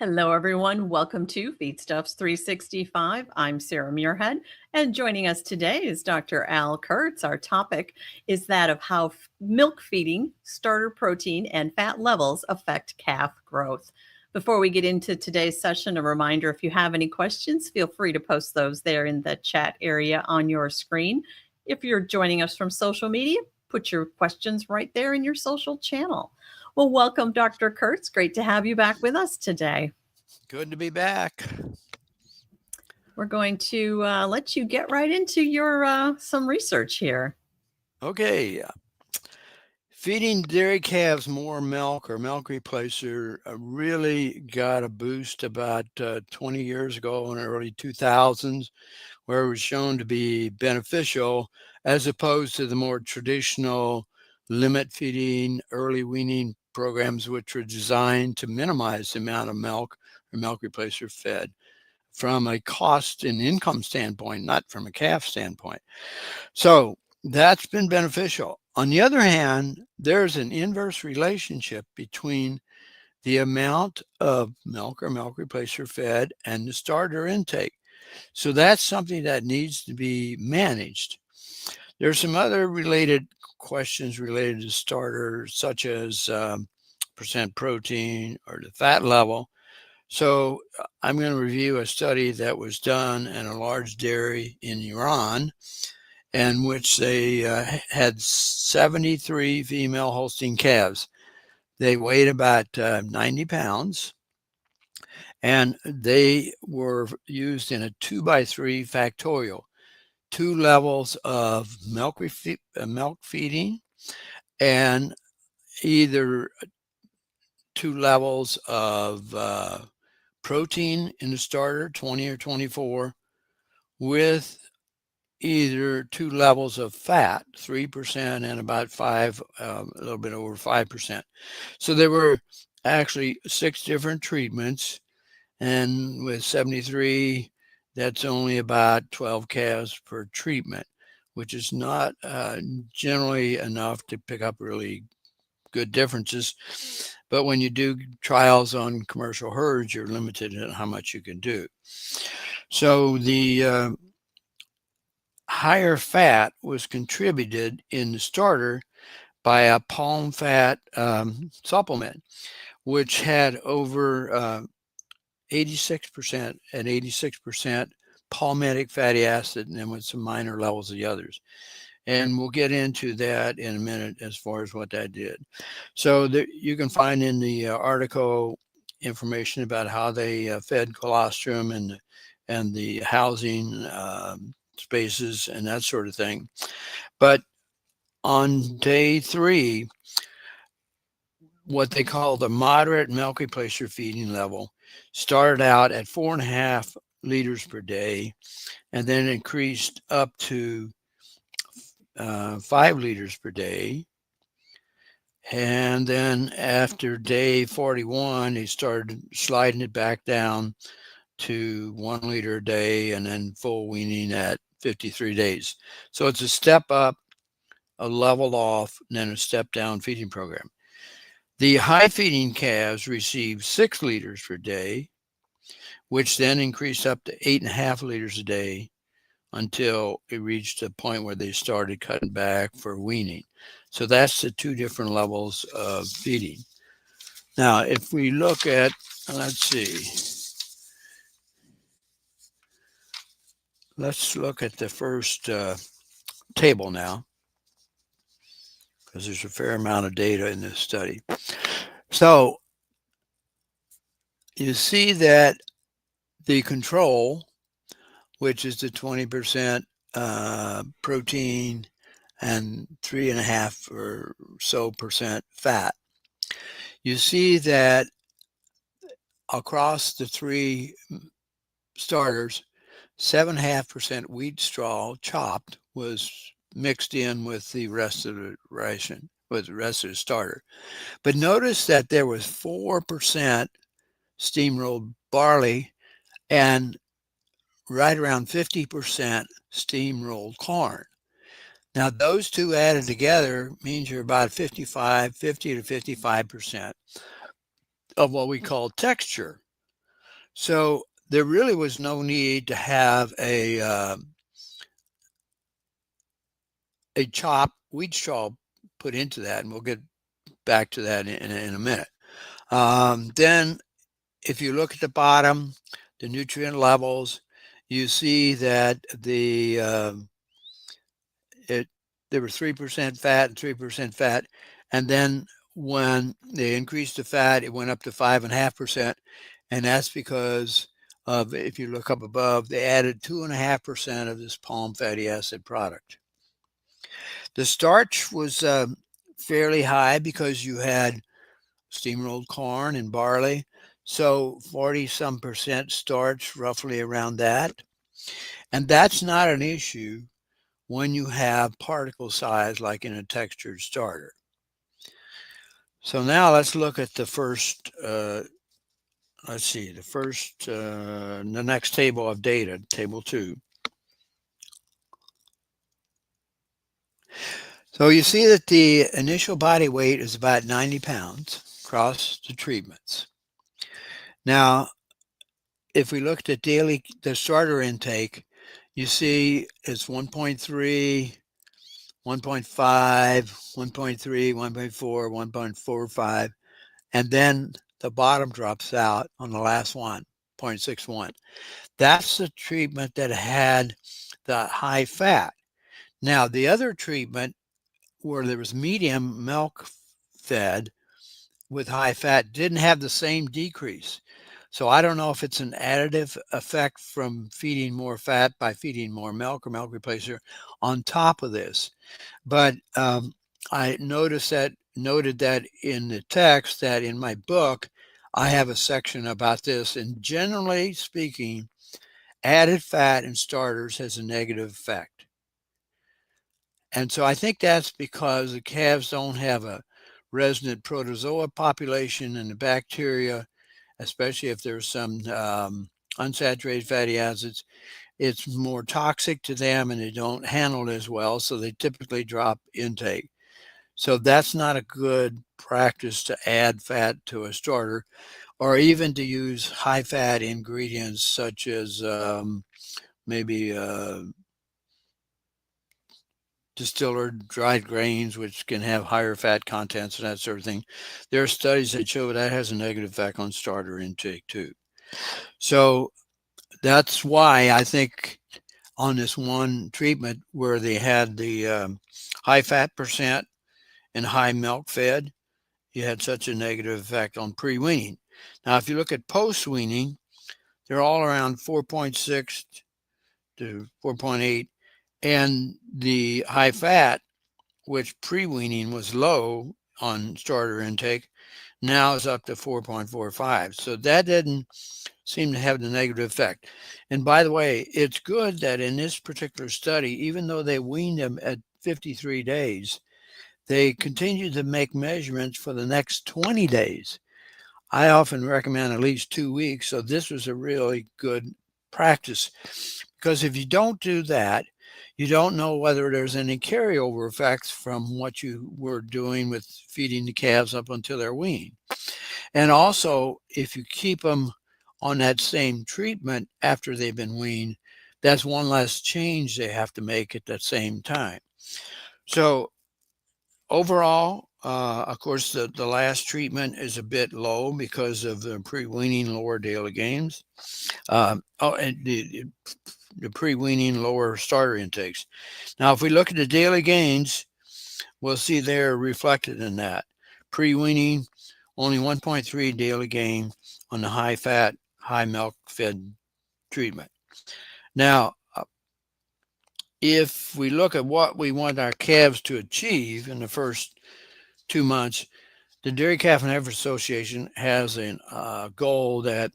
Hello, everyone. Welcome to Feedstuffs 365. I'm Sarah Muirhead, and joining us today is Dr. Al Kertz. Our topic is that of how milk feeding, starter protein, and fat levels affect calf growth. Before we get into today's session, a reminder, if you have any questions, feel free to post those there in the chat area on your screen. If you're joining us from social media, put your questions right there in your social channel. Well, welcome, Dr. Kurtz. Great to have you back with us today. Good to be back. We're going to let you get right into your some research here. Okay, feeding dairy calves more milk or milk replacer really got a boost about 20 years ago in the early 2000s, where it was shown to be beneficial as opposed to the more traditional limit feeding, early weaning programs, which were designed to minimize the amount of milk or milk replacer fed from a cost and income standpoint, not from a calf standpoint. So that's been beneficial. On the other hand, there's an inverse relationship between the amount of milk or milk replacer fed and the starter intake. So that's something that needs to be managed. There's some other related questions related to starters, such as percent protein or the fat level. So I'm going to review a study that was done in a large dairy in Iran, in which they had 73 female Holstein calves. They weighed about 90 pounds, and they were used in a 2 by 3 factorial, two levels of milk feeding, and either two levels of protein in the starter, 20 or 24, with either two levels of fat, 3% and about a little bit over 5%. So there were actually 6 different treatments, and with 73, that's only about 12 calves per treatment, which is not generally enough to pick up really good differences. But when you do trials on commercial herds, you're limited in how much you can do. So the higher fat was contributed in the starter by a palm fat supplement, which had over 86% and 86% palmitic fatty acid, and then with some minor levels of the others. And we'll get into that in a minute as far as what that did. So you can find in the article information about how they fed colostrum and the housing spaces and that sort of thing. But on day 3, what they call the moderate milk replacer feeding level started out at 4.5 liters per day and then increased up to 5 liters per day. And then after day 41, they started sliding it back down to 1 liter a day and then full weaning at 53 days. So it's a step up, a level off, and then a step down feeding program. The high feeding calves received 6 liters per day, which then increased up to 8.5 liters a day until it reached a point where they started cutting back for weaning. So that's the 2 different levels of feeding. Now, if we look at, let's look at the first table now, because there's a fair amount of data in this study. So you see that the control, which is the 20% protein and 3.5 or so percent fat, you see that across the 3 starters, 7.5% wheat straw chopped was mixed in with the rest of the ration, with the rest of the starter. But notice that there was 4% steam-rolled barley and right around 50% steam-rolled corn. Now, those two added together means you're about 50 to 55% of what we call texture So there really was no need to have a wheat straw put into that, and we'll get back to that in a minute. Then, if you look at the bottom, the nutrient levels, you see that it there was 3% fat and 3% fat, and then when they increased the fat, it went up to 5.5%, and that's because of, if you look up above, they added 2.5% of this palm fatty acid product. The starch was fairly high because you had steamrolled corn and barley, so 40 some percent starch, roughly around that. And that's not an issue when you have particle size like in a textured starter. So now let's look at the first, let's see, the next table of data, table 2. So you see that the initial body weight is about 90 pounds across the treatments. Now, if we looked at the starter intake, you see it's 1.3, 1.5, 1.3, 1.4, 1.45, and then the bottom drops out on the last one, 0.61. That's the treatment that had the high fat. Now, the other treatment where there was medium milk fed with high fat didn't have the same decrease. So I don't know if it's an additive effect from feeding more fat by feeding more milk or milk replacer on top of this. But I noted that in the text, that in my book, I have a section about this. And generally speaking, added fat in starters has a negative effect. And so I think that's because the calves don't have a resident protozoa population, and the bacteria, especially if there's some unsaturated fatty acids, it's more toxic to them and they don't handle it as well. So they typically drop intake. So that's not a good practice to add fat to a starter, or even to use high fat ingredients such as maybe distilled dried grains, which can have higher fat contents and that sort of thing. There are studies that show that has a negative effect on starter intake too. So that's why I think on this one treatment where they had the high fat percent and high milk fed, you had such a negative effect on pre-weaning. Now, if you look at post-weaning, they're all around 4.6 to 4.8, and the high fat, which pre-weaning was low on starter intake, now is up to 4.45. So that didn't seem to have the negative effect. And by the way, it's good that in this particular study, even though they weaned them at 53 days, they continued to make measurements for the next 20 days. I often recommend at least 2 weeks. So this was a really good practice, because if you don't do that, you don't know whether there's any carryover effects from what you were doing with feeding the calves up until they're weaned. And also, if you keep them on that same treatment after they've been weaned, that's one less change they have to make at that same time. So overall, of course, the last treatment is a bit low because of the pre-weaning lower daily gains. And the pre-weaning lower starter intakes. Now, if we look at the daily gains, we'll see they're reflected in that. Pre-weaning, only 1.3 daily gain on the high fat, high milk fed treatment. Now, if we look at what we want our calves to achieve in the first 2 months, the Dairy Calf and Heifer Association has a goal that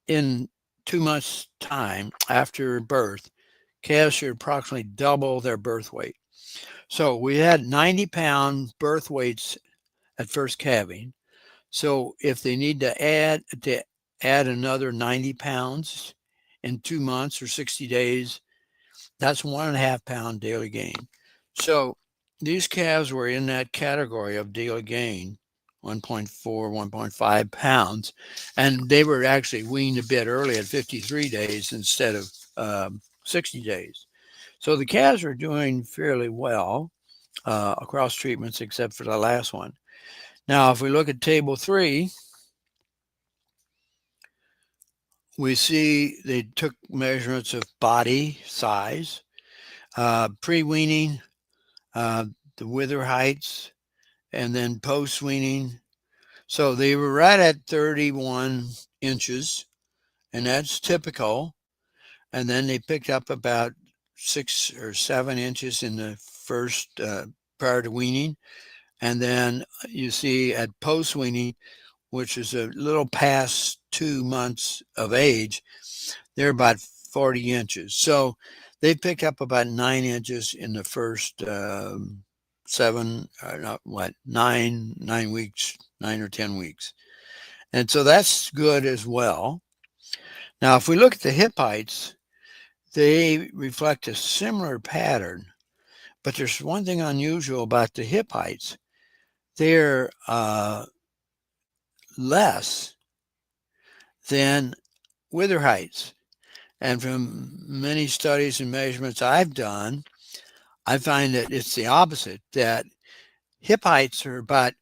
in 2 months' time after birth, calves should approximately double their birth weight. So we had 90-pound birth weights at first calving. So if they need to add another 90 pounds in 2 months or 60 days, that's 1.5 pound daily gain. So these calves were in that category of daily gain 1.4, 1.5 pounds. And they were actually weaned a bit early at 53 days instead of 60 days. So the calves are doing fairly well across treatments except for the last one. Now, if we look at table 3, we see they took measurements of body size, pre-weaning, the wither heights, and then post-weaning. So they were right at 31 inches, and that's typical. And then they picked up about 6 or 7 inches in the first prior to weaning. And then you see at post-weaning, which is a little past 2 months of age, they're about 40 inches. So they picked up about 9 inches in the first 9 weeks, 9 or 10 weeks. And so that's good as well. Now, if we look at the hip heights, they reflect a similar pattern, but there's one thing unusual about the hip heights. They're less than wither heights. And from many studies and measurements I've done, I find that it's the opposite, that hip heights are about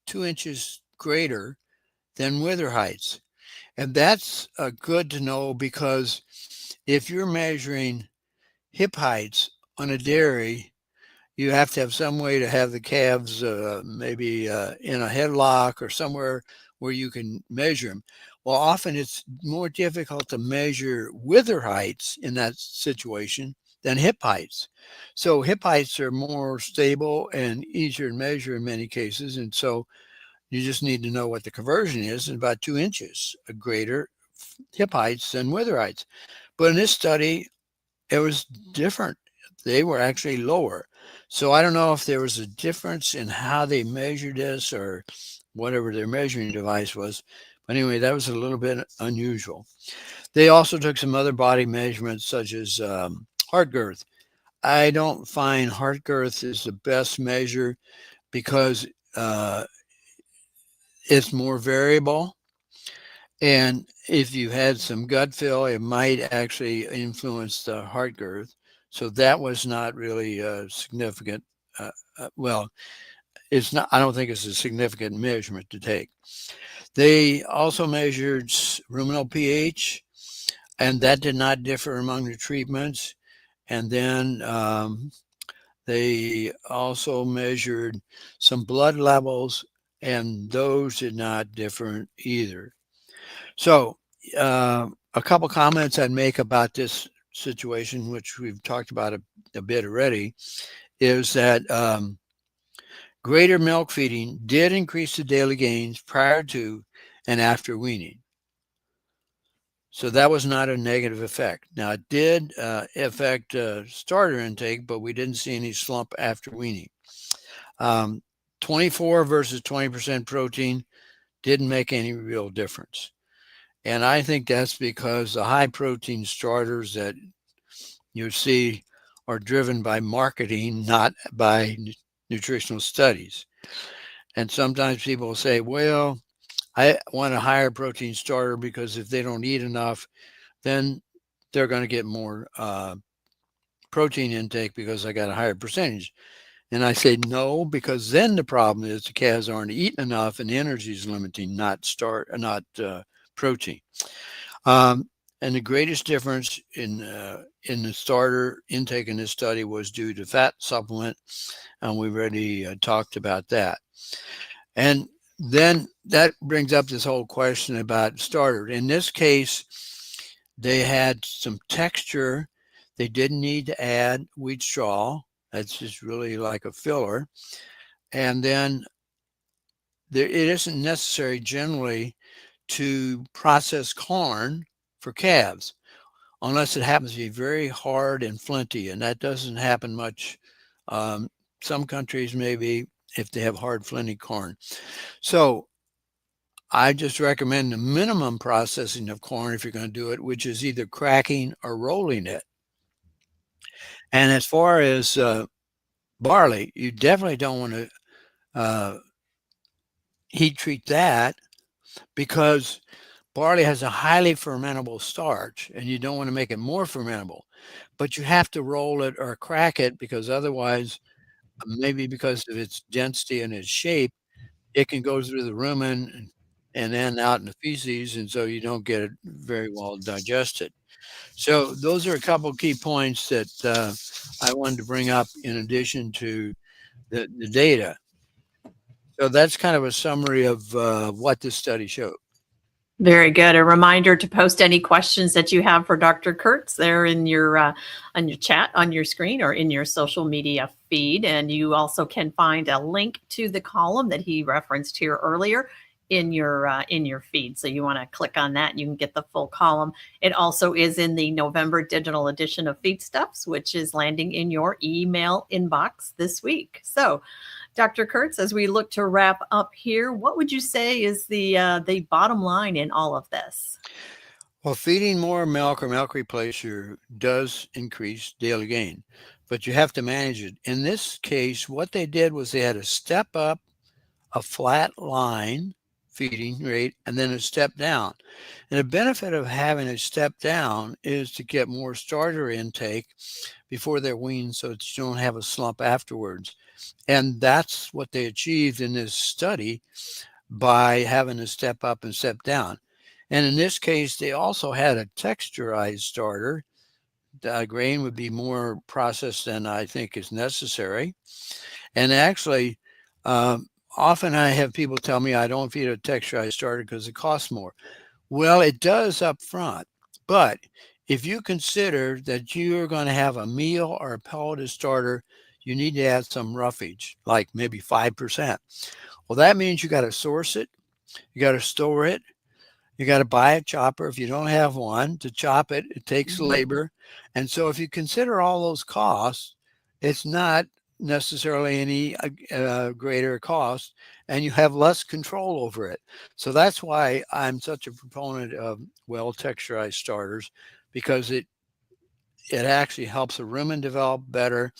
2 inches greater than wither heights. And that's good to know, because if you're measuring hip heights on a dairy, you have to have some way to have the calves maybe in a headlock or somewhere where you can measure them. Well, often it's more difficult to measure wither heights in that situation than hip heights. So hip heights are more stable and easier to measure in many cases. And so you just need to know what the conversion is, and about 2 inches greater hip heights than wither heights. But in this study, it was different. They were actually lower. So I don't know if there was a difference in how they measured this or whatever their measuring device was. But anyway, that was a little bit unusual. They also took some other body measurements, such as heart girth. I don't find heart girth is the best measure, because it's more variable. And if you had some gut fill, it might actually influence the heart girth. So that was not really significant. Well, it's not. I don't think it's a significant measurement to take. They also measured ruminal pH, and that did not differ among the treatments. And then they also measured some blood levels, and those did not differ either. So, a couple comments I'd make about this situation, which we've talked about a bit already, is that greater milk feeding did increase the daily gains prior to and after weaning. So that was not a negative effect. Now, it did affect starter intake, but we didn't see any slump after weaning. 24 versus 20% protein didn't make any real difference. And I think that's because the high protein starters that you see are driven by marketing, not by nutritional studies. And sometimes people will say, well, I want a higher protein starter because if they don't eat enough, then they're going to get more protein intake because I got a higher percentage. And I say no, because then the problem is the calves aren't eating enough and the energy is limiting, not protein. And the greatest difference in the starter intake in this study was due to fat supplement, and we've already talked about that. And then that brings up this whole question about starter. In this case, they had some texture. They didn't need to add wheat straw. That's just really like a filler. And then it isn't necessary generally to process corn for calves, unless it happens to be very hard and flinty, and that doesn't happen much. Some countries maybe, if they have hard flinty corn. So I just recommend the minimum processing of corn if you're going to do it, which is either cracking or rolling it. And as far as barley, you definitely don't want to heat treat that because barley has a highly fermentable starch, and you don't want to make it more fermentable, but you have to roll it or crack it because otherwise, maybe because of its density and its shape, it can go through the rumen and then out in the feces, and so you don't get it very well digested. So those are a couple key points that I wanted to bring up in addition to the data. So that's kind of a summary of what this study showed. Very good. A reminder to post any questions that you have for Dr. Kertz there in your on your chat on your screen or in your social media feed. And you also can find a link to the column that he referenced here earlier in your feed. So you want to click on that and you can get the full column. It also is in the November digital edition of Feedstuffs, which is landing in your email inbox this week. So Dr. Kertz, as we look to wrap up here, what would you say is the bottom line in all of this? Well, feeding more milk or milk replacer does increase daily gain, but you have to manage it. In this case, what they did was they had a step up, a flat line feeding rate, and then a step down. And the benefit of having a step down is to get more starter intake before they're weaned so that you don't have a slump afterwards. And that's what they achieved in this study by having a step up and step down. And in this case, they also had a texturized starter. The grain would be more processed than I think is necessary. And actually, often I have people tell me I don't feed a texturized starter because it costs more. Well, it does up front. But if you consider that you're going to have a meal or a pelleted starter, you need to add some roughage, like maybe 5%. Well, that means you got to source it, you got to store it, you got to buy a chopper. If you don't have one to chop it, it takes labor. And so if you consider all those costs, it's not necessarily any greater cost, and you have less control over it. So that's why I'm such a proponent of well texturized starters, because it actually helps the rumen develop better,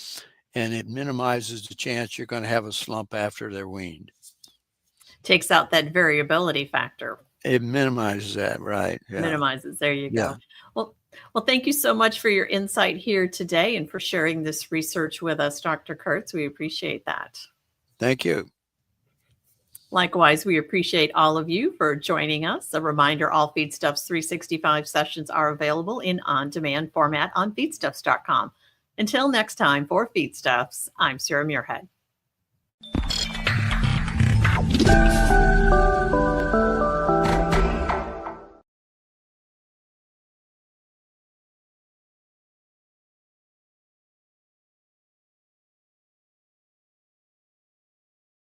and it minimizes the chance you're going to have a slump after they're weaned. Takes out that variability factor. It minimizes that, right? Yeah. Minimizes. There you Yeah. go. Well, thank you so much for your insight here today and for sharing this research with us, Dr. Kertz. We appreciate that. Thank you. Likewise, we appreciate all of you for joining us. A reminder, all Feedstuffs 365 sessions are available in on-demand format on feedstuffs.com. Until next time, for Feedstuffs, I'm Sarah Muirhead.